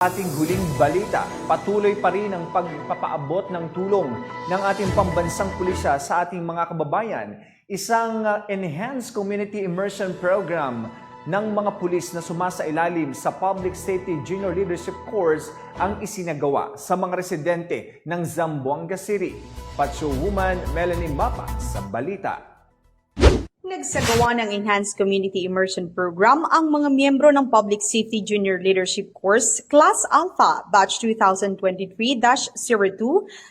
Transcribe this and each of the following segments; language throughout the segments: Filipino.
Ating huling balita, patuloy pa rin ang pagpapaabot ng tulong ng ating pambansang pulisya sa ating mga kababayan. Isang enhanced community immersion program ng mga pulis na sumasailalim sa Public Safety Junior Leadership Course ang isinagawa sa mga residente ng Zamboanga City. Pacho Woman Melanie Mapa sa balita. Nagsagawa ng Enhanced Community Immersion Program ang mga miyembro ng Public Safety Junior Leadership Course Class Alpha Batch 2023-02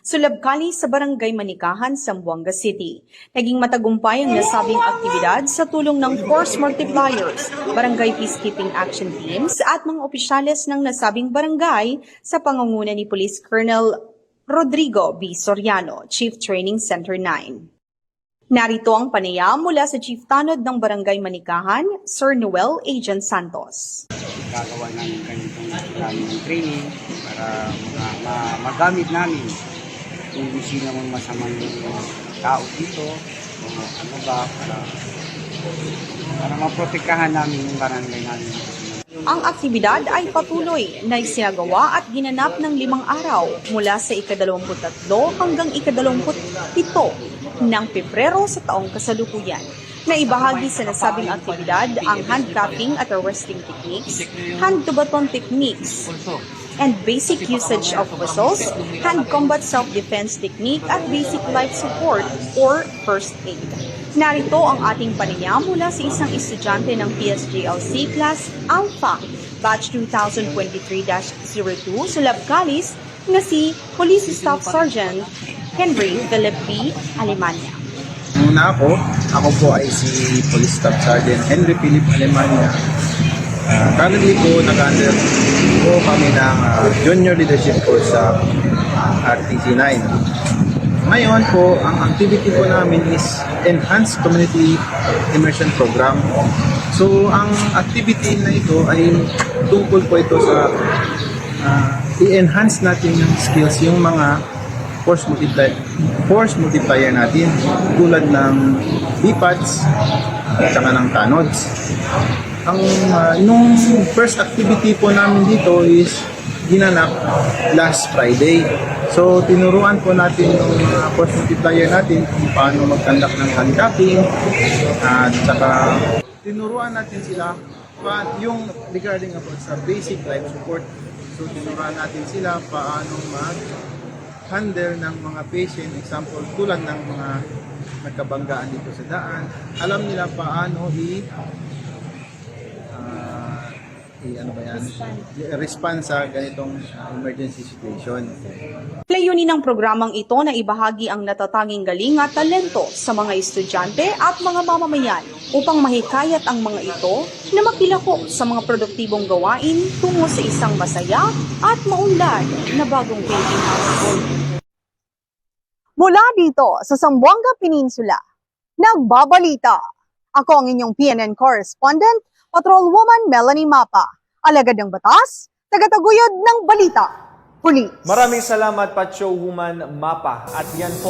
Sulabkali sa Barangay Manikahan, Zamboanga City. Naging matagumpay ang nasabing aktibidad sa tulong ng Force Multipliers, Barangay Peacekeeping Action Teams at mga opisyales ng nasabing barangay sa pangunguna ni Police Colonel Rodrigo B. Soriano, Chief Training Center 9. Narito ang panayam mula sa Chief Tanod ng Barangay Manikahan, Sir Noel Agent Santos. Gagawa namin ganitong ng training para magamit namin kung sino mang masamang tao dito o ano ba para maprotektahan namin yung barangay namin. Ang aktibidad ay patuloy na isinagawa at ginanap ng 5 araw mula sa ika-23 hanggang ika-27 ng Pebrero sa taong kasalukuyan. Naibahagi sa nasabing aktibidad ang handcuffing at arresting techniques, hand-to-baton techniques, and basic usage of whistles, hand combat self-defense technique at basic life support or first aid. Narito ang ating panayam mula sa isang estudyante ng PSJLC Class Alpha Batch 2023-02 Sulabkalis na si Police Staff Sergeant Henry Philip B. Alemania. Muna ako po ay si Police Staff Sergeant Henry Philip Alemania. Currently po nag-under po kami ng Junior Leadership Course sa RTC 9. Ngayon po, ang activity po namin is Enhanced Community Immersion Program. So, ang activity na ito ay tungkol po ito sa i-enhance natin yung skills, yung mga force multiplier natin tulad ng BPADS at saka ng TANODS. Nung first activity po namin dito is ginanap last Friday. So, tinuruan po natin yung force multiplier natin kung paano mag-conduct ng handcuffing at saka tinuruan natin sila yung regarding about sa basic life support. So, tinuruan natin sila paano mag-handle ng mga patient, example tulad ng mga nagkabanggaan dito sa daan. Alam nila paano respond sa ganitong emergency situation. Layunin ng programang ito na ibahagi ang natatanging galing at talento sa mga estudyante at mga mamamayan upang mahikayat ang mga ito na makilahok sa mga produktibong gawain tungo sa isang masaya at maunlad na bagong Philippine household. Mula dito sa Zamboanga Peninsula, nagbabalita. Ako ang inyong PNN correspondent, Patrolwoman Melanie Mapa, alagad ng batas, tagataguyod ng balita. Police. Maraming salamat Pacho Woman Mapa at yan po